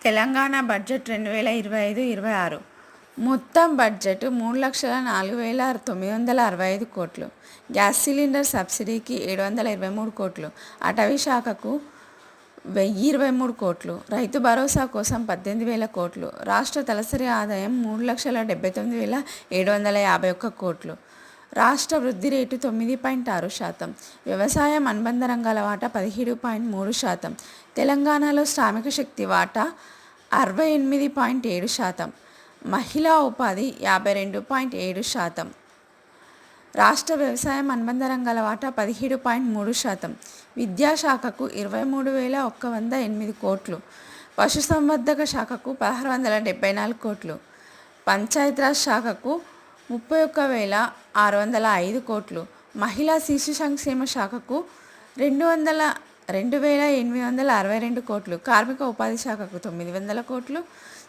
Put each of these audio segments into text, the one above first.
Telangana budget 2025-26 మొత్తం budget 3,04,965 కోట్లు. Gas cylinder సబ్సిడీకి 723 కోట్లు. అటవీ శాఖకు 1,023 కోట్లు. రైతు భరోసా కోసం 18,000 కోట్లు. రాష్ట్ర తలసరి ఆదాయం 3,79,751 కోట్లు. రాష్ట్ర వృద్ధి రేటు 9.6%. వ్యవసాయం అనుబంధ రంగాల వాటా 17.3%. తెలంగాణలో శ్రామిక శక్తి వాటా 68.7%. మహిళా ఉపాధి 52.7%. రాష్ట్ర వ్యవసాయం అనుబంధ రంగాల వాటా 17.3%. విద్యాశాఖకు 23,108 కోట్లు. పశుసంవర్ధక శాఖకు 1,674 కోట్లు. పంచాయతీరాజ్ శాఖకు 31,605 కోట్లు. మహిళా శిశు సంక్షేమ శాఖకు 2,862 కోట్లు. కార్మిక ఉపాధి శాఖకు 900 కోట్లు.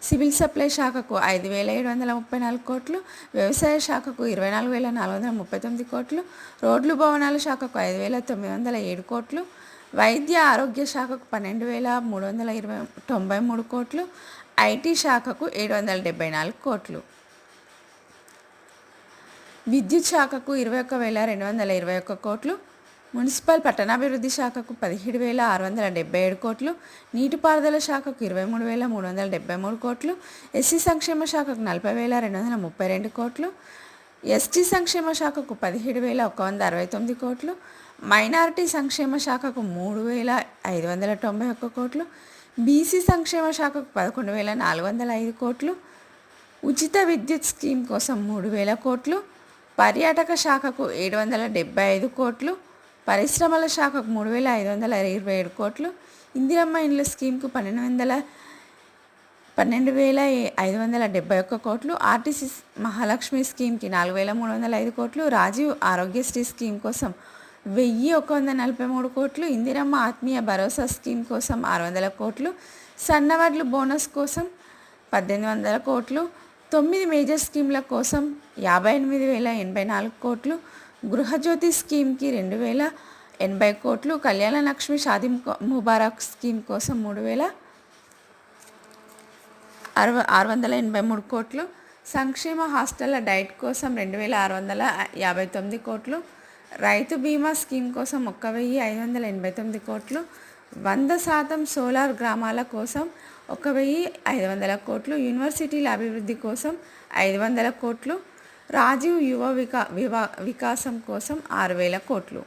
సివిల్ సప్లై శాఖకు 5,734 కోట్లు. వ్యవసాయ శాఖకు 24,439 కోట్లు. రోడ్లు భవనాల శాఖకు 5,907 కోట్లు. వైద్య ఆరోగ్య శాఖకు 12,393 కోట్లు. ఐటీ శాఖకు 774 కోట్లు. విద్యుత్ శాఖకు 21,221 కోట్లు. మున్సిపల్ పట్టణాభివృద్ధి శాఖకు 17,677 కోట్లు. నీటిపారుదల శాఖకు 23,373 కోట్లు. ఎస్సీ సంక్షేమ శాఖకు 40,232 కోట్లు. ఎస్టీ సంక్షేమ శాఖకు 17,169 కోట్లు. మైనారిటీ సంక్షేమ శాఖకు 3,591 కోట్లు. బీసీ సంక్షేమ శాఖకు 11,405 కోట్లు. ఉచిత విద్యుత్ స్కీమ్ కోసం 3,000 కోట్లు. పర్యాటక శాఖకు 775 కోట్లు. పరిశ్రమల శాఖకు 3,527 కోట్లు. ఇందిరమ్మ ఇండ్ల స్కీమ్కు 12,571 కోట్లు. ఆర్టీసీ మహాలక్ష్మి స్కీమ్కి 4,305 కోట్లు. రాజీవ్ ఆరోగ్యశ్రీ స్కీమ్ కోసం 1,143 కోట్లు. ఇందిరమ్మ ఆత్మీయ భరోసా స్కీమ్ కోసం 600 కోట్లు. సన్నవడ్లు బోనస్ కోసం 1,800 కోట్లు. 9 మేజర్ స్కీమ్ల కోసం 58,084 కోట్లు. గృహజ్యోతి స్కీమ్కి 2,080 కోట్లు. కళ్యాణ లక్ష్మి షాదీ ముబారక్ స్కీమ్ కోసం 3,683 కోట్లు. సంక్షేమ హాస్టళ్ల డైట్ కోసం 2,659 కోట్లు. రైతు బీమా స్కీమ్ కోసం 1,589 కోట్లు. 100% సోలార్ గ్రామాల కోసం 1,500 కోట్లు. యూనివర్సిటీల అభివృద్ధి కోసం 500 కోట్లు. రాజీవ్ యువ వికాసం కోసం 6,000 కోట్లు.